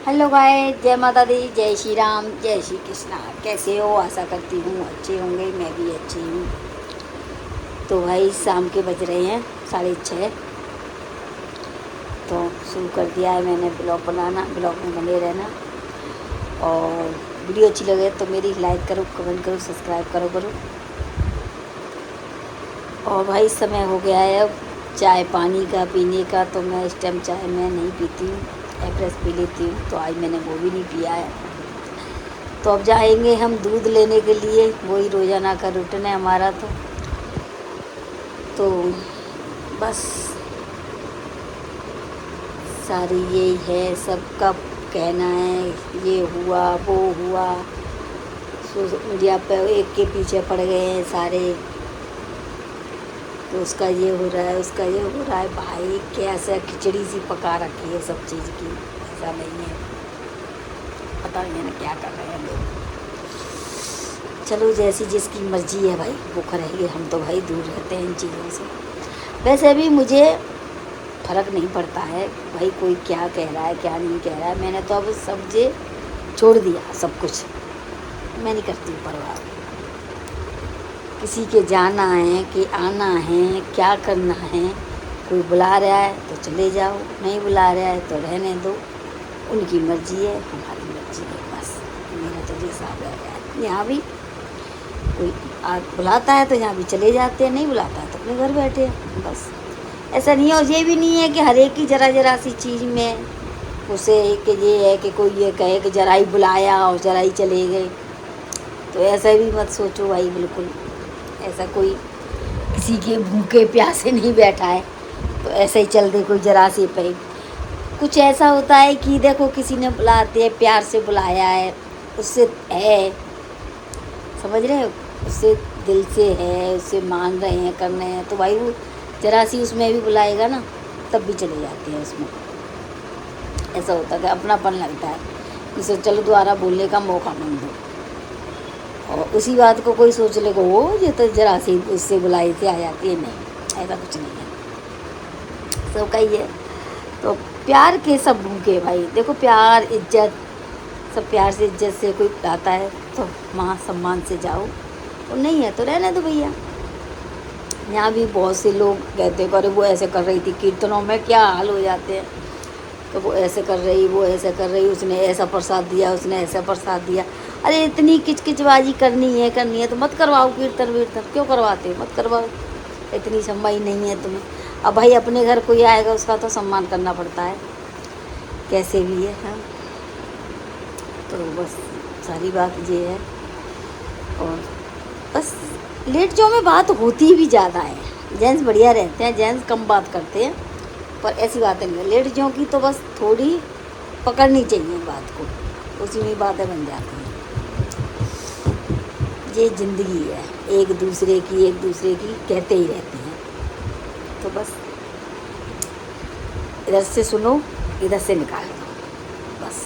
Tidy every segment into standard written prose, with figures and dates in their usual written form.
Hello guys, जय माता दी, जय श्री राम, जय श्री कृष्णा। कैसे हो? आशा करती हूँ अच्छे होंगे। मैं भी अच्छी हूँ। तो भाई शाम के बज रहे हैं 6:30। तो शुरू कर दिया है मैंने ब्लॉग बनाना। ब्लॉग में बने रहना और वीडियो अच्छी लगे तो मेरी लाइक करो, कमेंट करो, सब्सक्राइब करो। और भाई समय हो गया है अब चाय पानी का पीने का। तो मैं इस टाइम चाय मैं नहीं पीती हूँ, एप्रेस पी लेती हूँ। तो आज मैंने वो भी नहीं पिया है। तो अब जाएंगे हम दूध लेने के लिए। वही रोज़ाना का रूटीन है हमारा। तो बस सारी यही है, सबका कहना है ये हुआ वो हुआ। सोशल मीडिया पे एक के पीछे पड़ गए हैं सारे। तो उसका ये हो रहा है, उसका ये हो रहा है। भाई कैसे खिचड़ी सी पका रखी है सब चीज़ की। ऐसा नहीं है, पता नहीं है ना क्या कर रहे हैं लोग। चलो जैसी जिसकी मर्जी है भाई, वो करेंगे। हम तो भाई दूर रहते हैं इन चीज़ों से। वैसे भी मुझे फ़र्क नहीं पड़ता है भाई कोई क्या कह रहा है क्या नहीं कह रहा है। मैंने तो अब सब छोड़ दिया, सब कुछ मैं नहीं करती हूँ परवाह। किसी के जाना है कि आना है, क्या करना है। कोई बुला रहा है तो चले जाओ, नहीं बुला रहा है तो रहने दो। उनकी मर्जी है, हमारी मर्जी है। बस मेरा तो ये हिसाब रह गया है। यहाँ भी कोई बुलाता है तो यहाँ भी चले जाते हैं, नहीं बुलाता है तो अपने घर बैठे हैं। बस ऐसा नहीं है। और ये भी नहीं है कि हर एक की ज़रा सी चीज़ में उसे कि ये है कि कोई ये कहे कि ज़रा ही बुलाया और ज़रा ही चले गए। तो ऐसा भी मत सोचो भाई, बिल्कुल ऐसा कोई किसी के भूखे प्यासे नहीं बैठा है। तो ऐसे ही चल दे कोई ज़रा सी पे। कुछ ऐसा होता है कि देखो किसी ने बुलाते हैं, प्यार से बुलाया है, उससे है, समझ रहे हो, उससे दिल से है, उससे मान रहे हैं, कर रहे हैं। तो भाई वो ज़रा सी उसमें भी बुलाएगा ना, तब भी चले जाते हैं उसमें। ऐसा होता है कि अपनापन लगता है कि चलो दोबारा बोलने का मौका मन दो। और उसी बात को कोई सोच ले वो ये तो ज़रा सी उससे बुलाई से आ जाती है। नहीं, ऐसा कुछ नहीं है, सबका ही है। तो प्यार के सब भूखे भाई। देखो प्यार इज्जत सब, प्यार से इज्जत से कोई आता है तो वहाँ सम्मान से जाओ, और नहीं है तो रहने दो भैया। यहाँ भी बहुत से लोग कहते हैं अरे वो ऐसे कर रही थी, कीर्तनों में क्या हाल हो जाते हैं। तो वो ऐसे कर रही, वो ऐसे कर रही, उसने ऐसा प्रसाद दिया, उसने ऐसा प्रसाद दिया। अरे इतनी किचकिचबाजी करनी है तो मत करवाओ कीर्तन वीर्तन। क्यों करवाते हो? मत करवाओ, इतनी सम्मान नहीं है तुम्हें। अब भाई अपने घर कोई आएगा उसका तो सम्मान करना पड़ता है, कैसे भी है। हाँ, तो बस सारी बात ये है। और बस लेट जो में बात होती भी ज़्यादा है। जेंट्स बढ़िया रहते हैं, जेंट्स कम बात करते हैं, पर ऐसी बातें नहीं है। लेट जो की तो बस थोड़ी पकड़नी चाहिए बात को, उसी में बातें बन जाती हैं। ये ज़िंदगी है, एक दूसरे की कहते ही रहते हैं। तो बस इधर से सुनो, इधर से निकाल दो बस।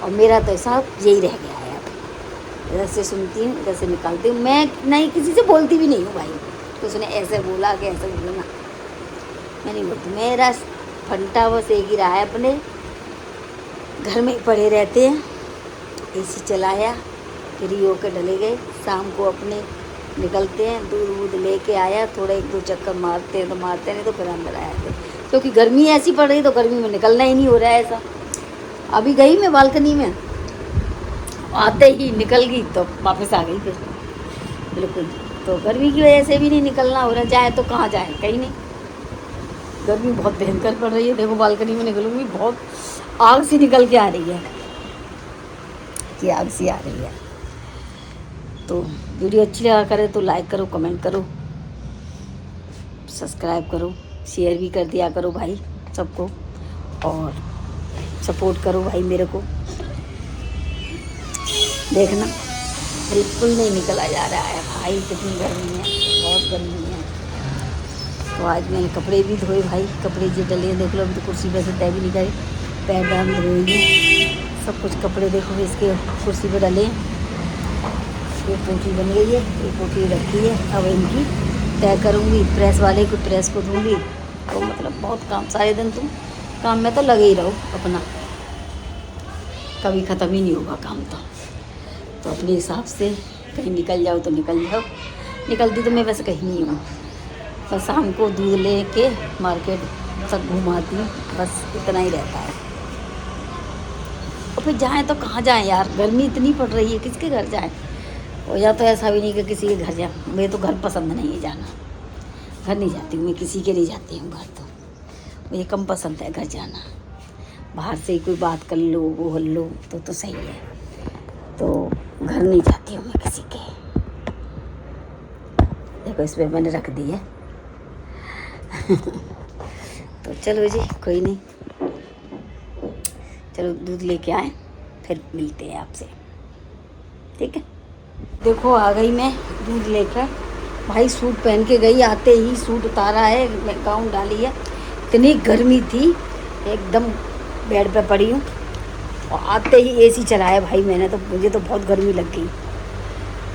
और मेरा तो हिसाब यही रह गया है। अब इधर से सुनती हूँ, इधर से निकालती हूँ। मैं नहीं किसी से बोलती भी नहीं हूँ भाई तो उसने ऐसे बोला कि ऐसे बोला ना, मैं नहीं बोलती। मेरा फंटा बस एक ही रहा है, अपने घर में पड़े रहते हैं, एसी चलाया, फ्री होकर डले गए। शाम को अपने निकलते हैं, दूध वूध लेके आया, थोड़ा 1-2 चक्कर मारते हैं तो मारते, नहीं तो फिर अंदर आए थे। क्योंकि गर्मी ऐसी पड़ रही तो गर्मी में निकलना ही नहीं हो रहा है ऐसा। अभी गई मैं बालकनी में, आते ही निकल गई तो वापस आ गई फिर, बिल्कुल। तो गर्मी की वजह से भी नहीं निकलना हो रहा। जाए तो कहाँ जाए, कहीं नहीं। गर्मी बहुत भयंकर पड़ रही है। देखो बालकनी में निकलूँगी, बहुत आग सी निकल के आ रही है, कि आग सी आ रही है। तो वीडियो अच्छी लगा करे तो लाइक करो, कमेंट करो, सब्सक्राइब करो, शेयर भी कर दिया करो भाई सबको, और सपोर्ट करो भाई मेरे को। देखना बिल्कुल नहीं निकला जा रहा है भाई, कितनी गर्मी है, बहुत गर्मी है। तो आज मैंने कपड़े भी धोए भाई, कपड़े जो डले देख लो। अभी तो कुर्सी पे से तय भी नहीं करे, पैर डाल धोएगी सब कुछ। कपड़े देखो इसके कुर्सी पे डले। ये पोटली बन गई है, ये पोटली रखी है, अब इनकी तय करूँगी। प्रेस वाले को प्रेस को दूँगी। तो मतलब बहुत काम, सारे दिन तुम काम में तो लगे ही रहो अपना। कभी ख़त्म ही नहीं होगा काम। तो अपने हिसाब से कहीं निकल जाओ तो निकल जाओ। निकलती तो मैं वैसे कहीं नहीं हूँ, बस शाम को दूध ले के मार्केट सब घुमाती हूँ, बस इतना ही रहता है। और फिर जाएँ तो कहाँ जाएँ यार, गर्मी इतनी पड़ रही है, किसके घर जाएँ। और या तो ऐसा भी नहीं कि किसी के घर जाए, मुझे तो घर पसंद नहीं है जाना, घर नहीं जाती हूँ मैं, किसी के नहीं जाती हूँ घर। तो मुझे कम पसंद है घर जाना, बाहर से ही कोई बात कर लो वो हल लो तो सही है, तो घर नहीं जाती हूँ मैं किसी के। देखो इस पर मैंने रख दी है तो चलो जी कोई नहीं, चलो दूध लेके आए फिर मिलते हैं आपसे, ठीक है। देखो आ गई मैं दूध लेकर, भाई सूट पहन के गई, आते ही सूट उतारा है, गाउन डाली है, इतनी गर्मी थी एकदम बेड पे पड़ी हूँ, और आते ही एसी चलाया भाई मैंने, तो मुझे तो बहुत गर्मी लग गई।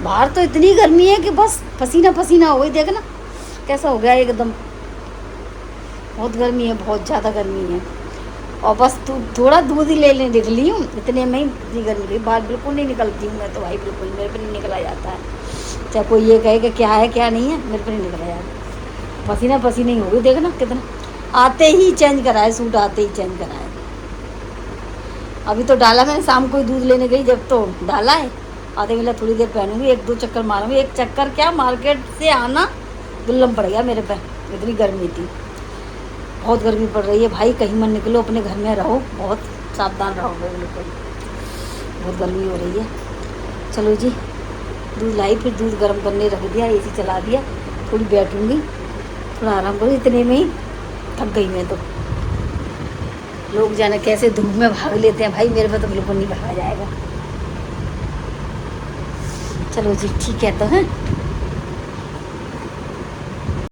बाहर तो इतनी गर्मी है कि बस पसीना पसीना हो गई, देखना कैसा हो गया एकदम, बहुत गर्मी है, बहुत ज़्यादा गर्मी है। और बस थोड़ा दूध ही लेने निकली हूँ, इतने में ही इतनी गर्मी गई, बाहर बिल्कुल नहीं निकलती हूँ मैं तो भाई, बिल्कुल मेरे पे नहीं निकला जाता है, चाहे कोई ये कहे कि क्या है क्या नहीं है, मेरे पे नहीं निकला जाता, पसीना पसीना ही हो गई, देखना कितना। आते ही चेंज कराए सूट, आते ही चेंज कराए। अभी तो डाला मैंने, शाम को ही दूध लेने गई जब तो डाला है, आधे मिला थोड़ी देर पहनूंगी, 1-2 चक्कर मारूंगी। एक चक्कर क्या, मार्केट से आना दुल्लम पड़ गया मेरे पे, इतनी गर्मी थी, बहुत गर्मी पड़ रही है भाई, कहीं मत निकलो, अपने घर में रहो, बहुत सावधान रहो बिल्कुल, बहुत गर्मी हो रही है। चलो जी दूध लाई, फिर दूध गर्म करने रख दिया, एसी चला दिया, थोड़ी बैठूंगी, थोड़ा आराम करूँ, इतने में ही थक गई मैं तो। लोग जाने कैसे धूप में भाग लेते हैं भाई, मेरे पे तो बिल्कुल नहीं भागा जाएगा। चलो जी ठीक है तो है।